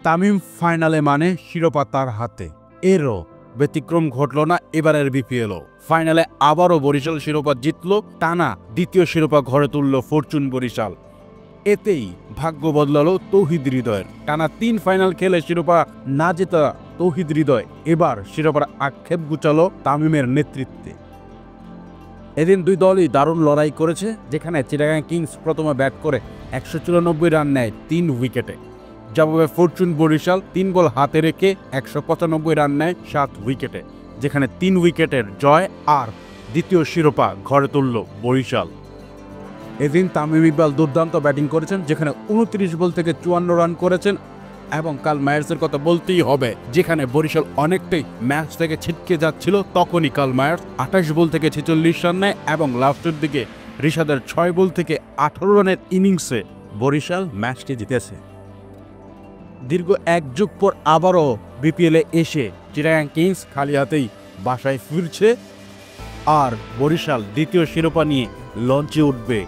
তামিম ফাইনালে মানে শিরোপা তার হাতে। এরও ব্যতিক্রম ঘটল না এবারের বিপিএলও। ফাইনালে আবারও বরিশাল শিরোপা জিতল, টানা দ্বিতীয় শিরোপা ঘরে তুলল ফরচুন বরিশাল। এতেই ভাগ্য বদলালো তৌহিদ হৃদয়ের। টানা 3 ফাইনাল খেলে শিরোপা না জেতা তৌহিদ হৃদয় এবার শিরোপার আক্ষেপ গুচালো তামিমের নেতৃত্বে। এদিন দুই দলই দারুণ লড়াই করেছে, যেখানে চিটাগাং কিংস প্রথমে ব্যাট করে 194 রান নেয় 3 উইকেটে। জবাবে ফরচুন বরিশাল 3 বল হাতে রেখে 195 রান নেয় 7 উইকেটে, যেখানে 3 উইকেটের জয় আর দ্বিতীয় শিরোপা ঘরে তুলল বরিশাল। এদিন তামিম ইকবাল দুর্দান্ত ব্যাটিং করেছেন, যেখানে 29 বল থেকে 54 রান করেছেন। এবং কাল মায়ার্সের কথা বলতেই হবে, যেখানে বরিশাল অনেকটাই ম্যাচ থেকে ছিটকে যাচ্ছিল, তখনই কাল মায়ার্স 28 বল থেকে 46 রান নেয় এবং লাস্টের দিকে রিশাদের 6 বল থেকে 18 রানের ইনিংসে বরিশাল ম্যাচটি জিতেছে। দীর্ঘ 1 যুগ পর আবারও বিপিএলে এসে চিটাগাং কিংস খালি হাতেই বাসায় ফিরছে, আর বরিশাল দ্বিতীয় শিরোপা নিয়ে লঞ্চে উঠবে